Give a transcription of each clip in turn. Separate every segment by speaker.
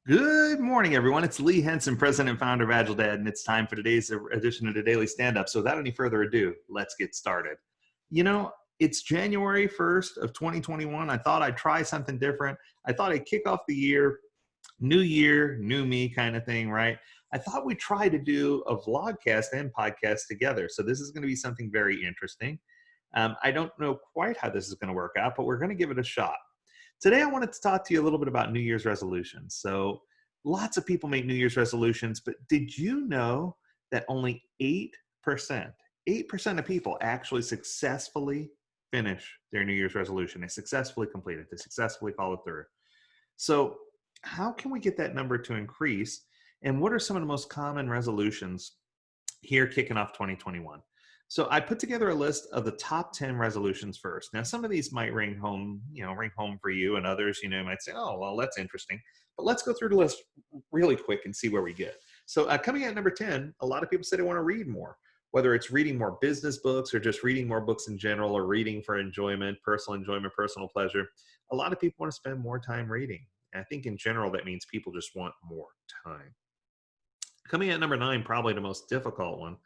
Speaker 1: Good morning, everyone. It's Lee Henson, president and founder of Agiledad, and it's time for today's edition of the Daily Stand-Up. So without any further ado, let's get started. You know, it's January 1st of 2021. I thought I'd try something different. I thought I'd kick off the year, new me kind of thing, right? I thought we'd try to do a vlogcast and podcast together. So this is going to be something very interesting. I don't know quite how this is going to work out, but we're going to give it a shot. Today, I wanted to talk to you a little bit about New Year's resolutions. So lots of people make New Year's resolutions, but did you know that only 8% of people actually successfully finish their New Year's resolution? They successfully complete it. They successfully follow through. So how can we get that number to increase? And what are some of the most common resolutions here kicking off 2021? So I put together a list of the top 10 resolutions first. Now, some of these might ring home for you, and others, might say, oh, well, that's interesting. But let's go through the list really quick and see where we get. So coming at number 10, a lot of people say they want to read more, whether it's reading more business books or just reading more books in general, or reading for enjoyment, personal pleasure. A lot of people want to spend more time reading. And I think in general, that means people just want more time. Coming at number 9, probably the most difficult one.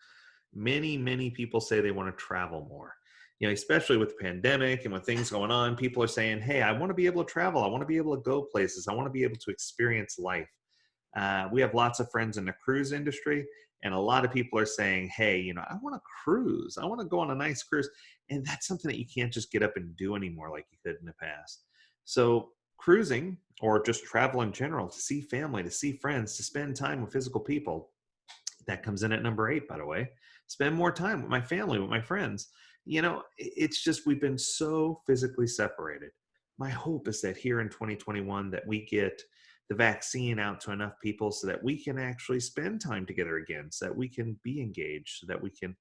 Speaker 1: Many people say they want to travel more. Especially with the pandemic and with things going on, people are saying, hey, I want to be able to travel. I want to be able to go places. I want to be able to experience life. We have lots of friends in the cruise industry, and a lot of people are saying, hey, I want to cruise. I want to go on a nice cruise. And that's something that you can't just get up and do anymore like you could in the past. So cruising, or just travel in general, to see family, to see friends, to spend time with physical people, that comes in at number 8, by the way. Spend more time with my family, with my friends. It's just we've been so physically separated. My hope is that here in 2021 that we get the vaccine out to enough people so that we can actually spend time together again, so that we can be engaged, so that we can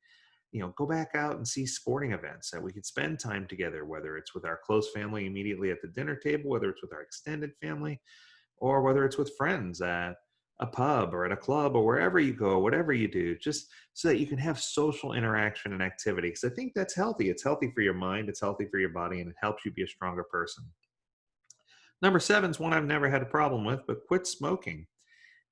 Speaker 1: go back out and see sporting events, that we can spend time together, whether it's with our close family immediately at the dinner table, whether it's with our extended family, or whether it's with friends at a pub or at a club or wherever you go, whatever you do, just so that you can have social interaction and activity. Because I think that's healthy. It's healthy for your mind, it's healthy for your body, and it helps you be a stronger person. Number 7 is one I've never had a problem with, but quit smoking.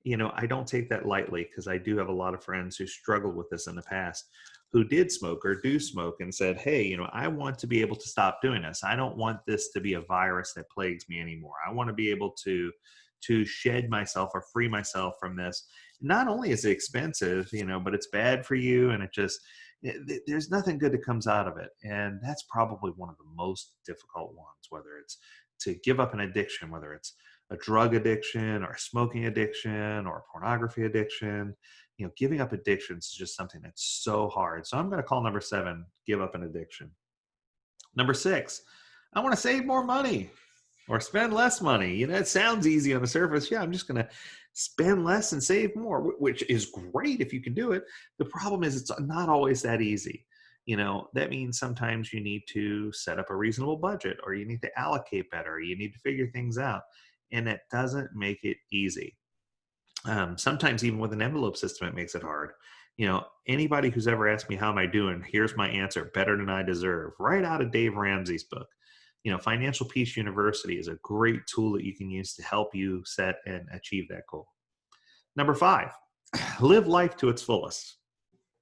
Speaker 1: I don't take that lightly, because I do have a lot of friends who struggled with this in the past, who did smoke or do smoke and said, hey, I want to be able to stop doing this. I don't want this to be a virus that plagues me anymore. I want to be able to shed myself or free myself from this. Not only is it expensive, but it's bad for you, and there's nothing good that comes out of it. And that's probably one of the most difficult ones, whether it's to give up an addiction, whether it's a drug addiction or a smoking addiction or a pornography addiction. Giving up addictions is just something that's so hard. So I'm going to call number 7, give up an addiction. Number 6, I want to save more money or spend less money. It sounds easy on the surface. Yeah, I'm just going to spend less and save more, which is great if you can do it. The problem is it's not always that easy. That means sometimes you need to set up a reasonable budget, or you need to allocate better, or you need to figure things out. And that doesn't make it easy. Sometimes even with an envelope system, it makes it hard. Anybody who's ever asked me, how am I doing? Here's my answer: better than I deserve. Right out of Dave Ramsey's book. Financial Peace University is a great tool that you can use to help you set and achieve that goal. Number 5, live life to its fullest.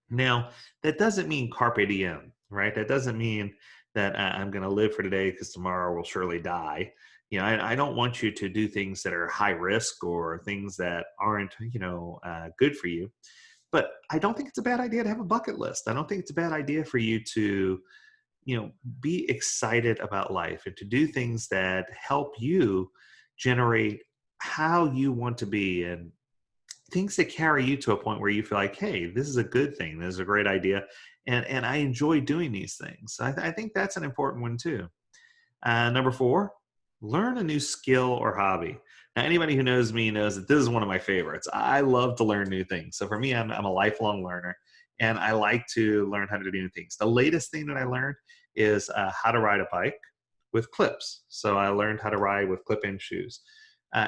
Speaker 1: Now, that doesn't mean carpe diem, right? That doesn't mean that I'm going to live for today because tomorrow will surely die. I don't want you to do things that are high risk or things that aren't, good for you. But I don't think it's a bad idea to have a bucket list. I don't think it's a bad idea for you to be excited about life and to do things that help you generate how you want to be, and things that carry you to a point where you feel like, hey, this is a good thing. This is a great idea. And I enjoy doing these things. I think that's an important one too. Number 4, learn a new skill or hobby. Now, anybody who knows me knows that this is one of my favorites. I love to learn new things. So for me, I'm a lifelong learner, and I like to learn how to do new things. The latest thing that I learned is how to ride a bike with clips. So I learned how to ride with clip-in shoes.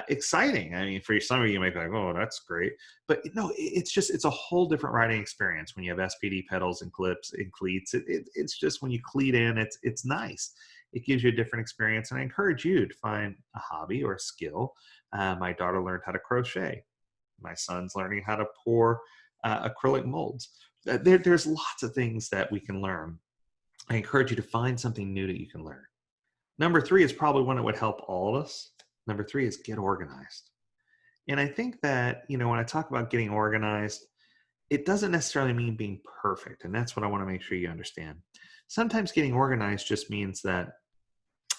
Speaker 1: Exciting. I mean, for some of you, you might be like, oh, that's great. But no, it's a whole different riding experience when you have SPD pedals and clips and cleats. It's just when you cleat in, it's nice. It gives you a different experience. And I encourage you to find a hobby or a skill. My daughter learned how to crochet. My son's learning how to pour acrylic molds. There's lots of things that we can learn. I encourage you to find something new that you can learn. Number 3 is probably one that would help all of us. Number 3 is get organized. And I think that, when I talk about getting organized, it doesn't necessarily mean being perfect. And that's what I want to make sure you understand. Sometimes getting organized just means that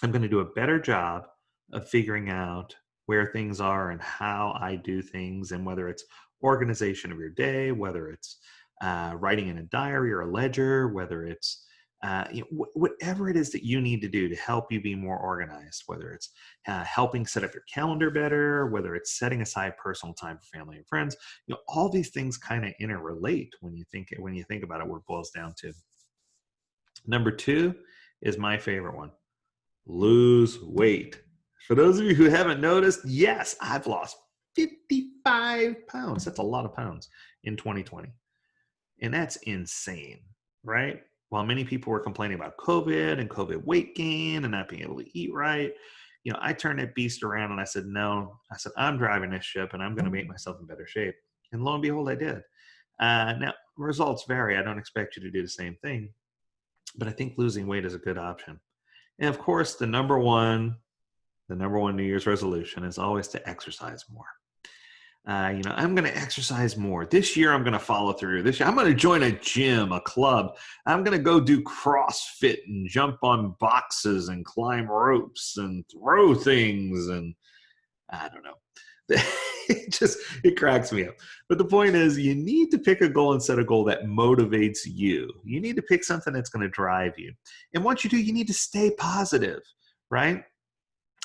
Speaker 1: I'm going to do a better job of figuring out where things are and how I do things, and whether it's organization of your day, whether it's writing in a diary or a ledger, whether it's whatever it is that you need to do to help you be more organized, whether it's helping set up your calendar better, whether it's setting aside personal time for family and friends. All these things kind of interrelate when you think about it, what it boils down to. Number 2 is my favorite one: lose weight. For those of you who haven't noticed, yes, I've lost 55 pounds. That's a lot of pounds in 2020. And that's insane, right? While many people were complaining about COVID and COVID weight gain and not being able to eat right, I turned that beast around and I said, no, I'm driving this ship and I'm going to make myself in better shape. And lo and behold, I did. Now, results vary. I don't expect you to do the same thing, but I think losing weight is a good option. And of course, the number one New Year's resolution is always to exercise more. I'm going to exercise more. This year, I'm going to follow through. This year, I'm going to join a gym, a club. I'm going to go do CrossFit and jump on boxes and climb ropes and throw things. And I don't know. It cracks me up. But the point is, you need to pick a goal and set a goal that motivates you. You need to pick something that's going to drive you. And once you do, you need to stay positive, right?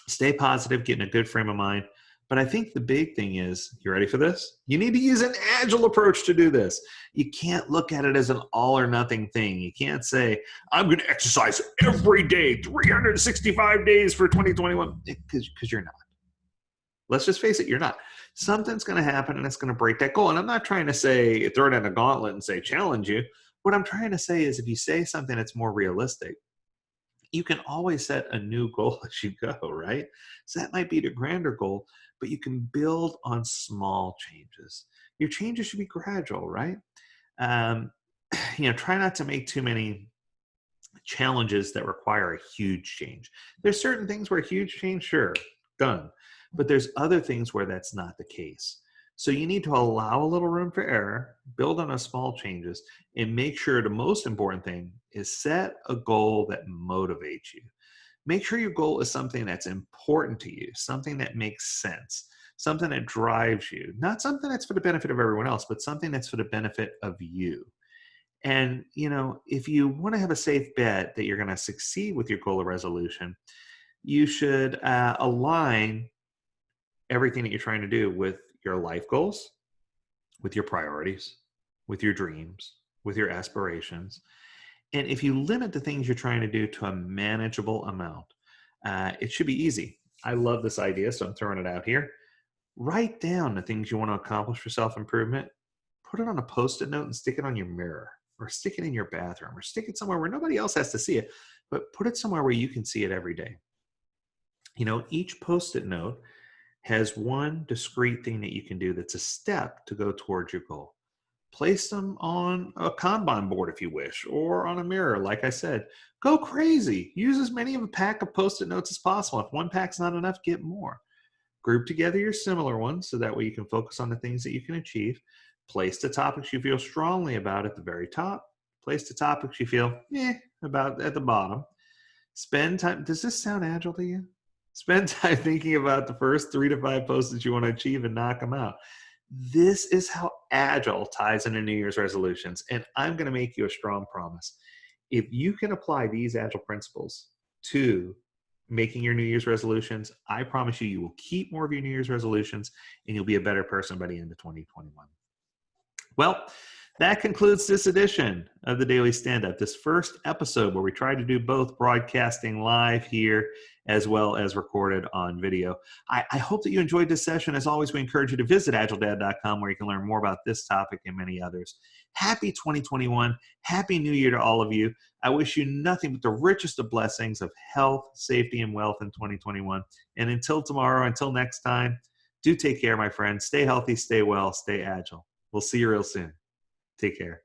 Speaker 1: Stay positive, get in a good frame of mind. But I think the big thing is, you ready for this? You need to use an agile approach to do this. You can't look at it as an all or nothing thing. You can't say, I'm going to exercise every day, 365 days for 2021, because you're not. Let's just face it, you're not. Something's going to happen and it's going to break that goal. And I'm not trying to say, throw it in a gauntlet and say, challenge you. What I'm trying to say is, if you say something that's more realistic, you can always set a new goal as you go, right? So that might be the grander goal, but you can build on small changes. Your changes should be gradual, right? Try not to make too many challenges that require a huge change. There's certain things where a huge change, sure, done. But there's other things where that's not the case. So you need to allow a little room for error, build on those small changes, and make sure the most important thing is set a goal that motivates you. Make sure your goal is something that's important to you, something that makes sense, something that drives you, not something that's for the benefit of everyone else, but something that's for the benefit of you. And, if you want to have a safe bet that you're going to succeed with your goal or resolution, you should align everything that you're trying to do with your life goals, with your priorities, with your dreams, with your aspirations. And if you limit the things you're trying to do to a manageable amount, it should be easy. I love this idea, so I'm throwing it out here. Write down the things you want to accomplish for self-improvement. Put it on a Post-it note and stick it on your mirror, or stick it in your bathroom, or stick it somewhere where nobody else has to see it, but put it somewhere where you can see it every day. Each Post-it note has one discrete thing that you can do that's a step to go towards your goal. Place them on a Kanban board if you wish, or on a mirror. Like I said, go crazy. Use as many of a pack of Post-it notes as possible. If one pack's not enough, get more. Group together your similar ones so that way you can focus on the things that you can achieve. Place the topics you feel strongly about at the very top. Place the topics you feel about at the bottom. Spend time. Does this sound agile to you? Spend time thinking about the first 3 to 5 posts that you want to achieve and knock them out. This is how agile ties into New Year's resolutions. And I'm going to make you a strong promise. If you can apply these agile principles to making your New Year's resolutions, I promise you will keep more of your New Year's resolutions and you'll be a better person by the end of 2021. Well, that concludes this edition of the Daily Stand-Up, this first episode where we try to do both broadcasting live here as well as recorded on video. I hope that you enjoyed this session. As always, we encourage you to visit agiledad.com where you can learn more about this topic and many others. Happy 2021. Happy New Year to all of you. I wish you nothing but the richest of blessings of health, safety, and wealth in 2021. And until tomorrow, until next time, do take care, my friends. Stay healthy, stay well, stay agile. We'll see you real soon. Take care.